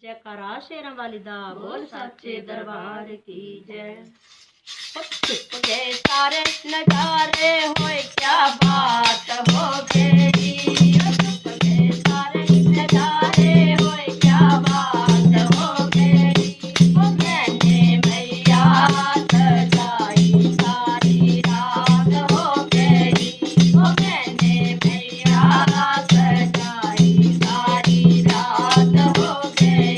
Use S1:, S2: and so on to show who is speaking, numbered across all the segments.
S1: जयकारा शेरां वाली दा बोल सच्चे दरबार की जय। चुप गए सारे नजारे होए क्या बात हो गई। चुप गए सारे नजारे होए क्या बात हो गई। मैंने मैया सजाई सारी रात हो गई। मैंने मैया सजाई सारी रात हो गई।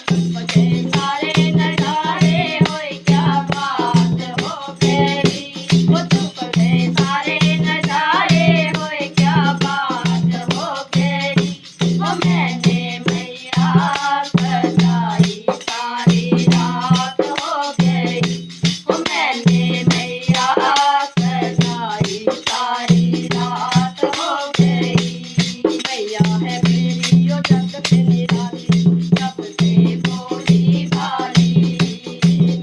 S1: चुप गए सारे नजारे होए क्या बात हो गई। चुप गए सारे नजारे होए क्या बात हो गई। मैंने मैया सजाई सारी रात हो गई। मैंने मैया सजाई सारी रात हो गई। मैया है मेरी ओ जगत निराली जब से भोली भाली।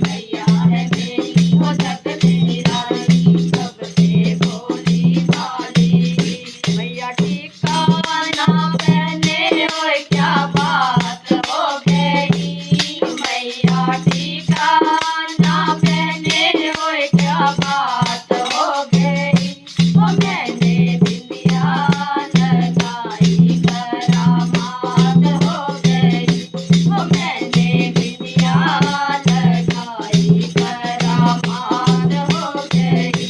S1: मैया है मेरी ओ जगत निराली जब से भोली भाली। मैया ठिकाना पहने होए क्या बात हो गई। मैया ठिकाना पहने होए क्या बात हो गई। मैंने बिंदिया लगाई करामात हो गई। मैंने बिंदिया लगाई करामात हो गई।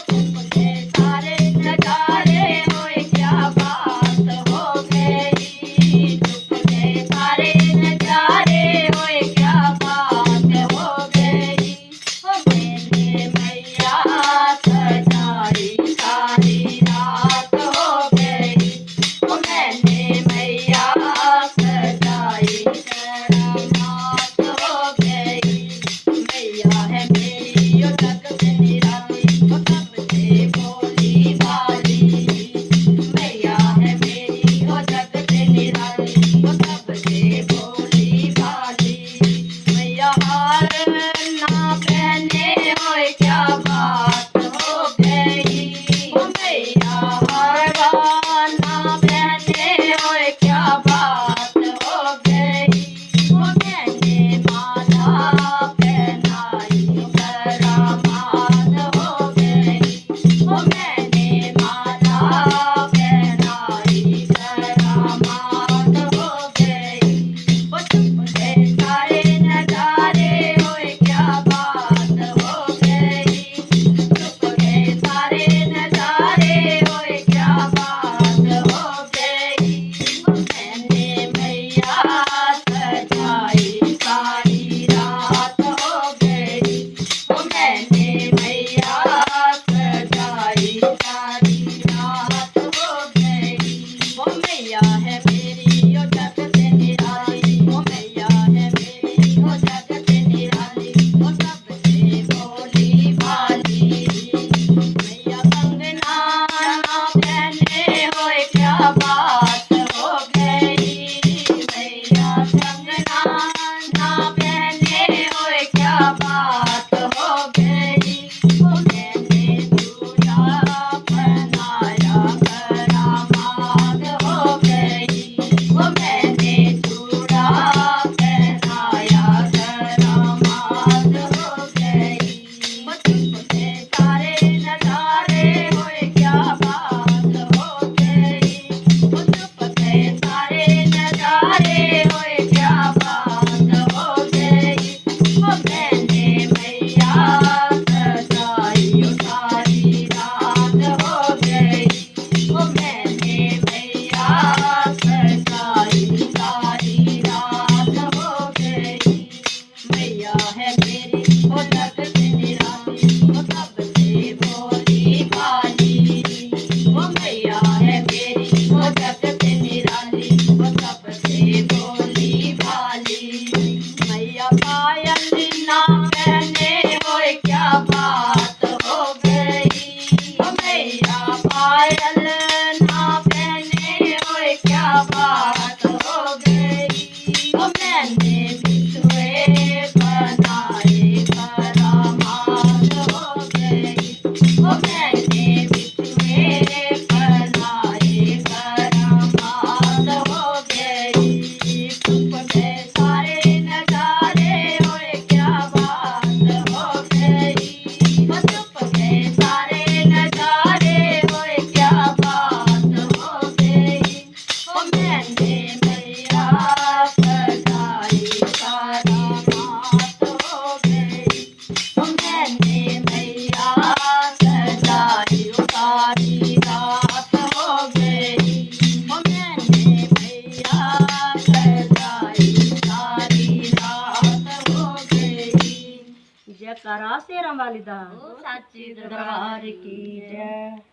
S1: चुप गए सारे नजारे होए क्या बात हो गई। चुप गए सारे नजारे होए क्या बात हो गई। मैंने मैया सजाई सारी रात हो गई। मैंने मैया सजाई करामात हो गई। मैया है मेरी ओ जगत निराली ओ तब से भोली भाली। मैया है मेरी ओ जगत निराली ओ तब से भोली भाली। मैया हार ना पहने होए क्या बात हो गई। मैया हार ना पहने होए क्या बात हो गई। मैंने माला पहनाई करामात हो गई। मैंने माला पहनाई करामात हो गई। चुप गए सारे नजारे होए क्या बात हो गई। चुप गए सारे नजारे होए क्या बात हो गई। मैंने मैया सजाई सारी रात हो गई। मैंने मैया सजाई सारी रात हो गई। मैया है मेरी ओ जगत निराली। मैया है मेरी ओ जगत निराली ओ सबसे भोली भाली। मैया कंगना ना पहने होए क्या बात हो गई। मैया कंगना ना पहने होए क्या बात हो गई। मैंने चूड़ा बनाया करामात हो गई। मैंने चूड़ा पहनाया करामात हो गई। चुप गए सारे नजारे होए क्या बात हो गई। चुप गए सारे नजारे होए क्या बात हो गई। मैंने मैया सजाई सारी रात हो गई। मैंने मैया सजाई सारी रात हो गई। मैया है मेरी ओ जगत निराली ओ तब से भोली भाली। मैया है मेरी ओ जगत निराली ओ तब से भोली भाली। मैया पायल ना पहने होए क्या बात हो गई। मैया पायल ना पहने होए क्या बात हो गई। मैंने बिछुए बनाए करामात हो गई। मैंने बिछुए बनाए करामात हो गई। चुप गए जयकारा शेरां वाली दा
S2: बोल सच्चे
S1: दरबार की जय।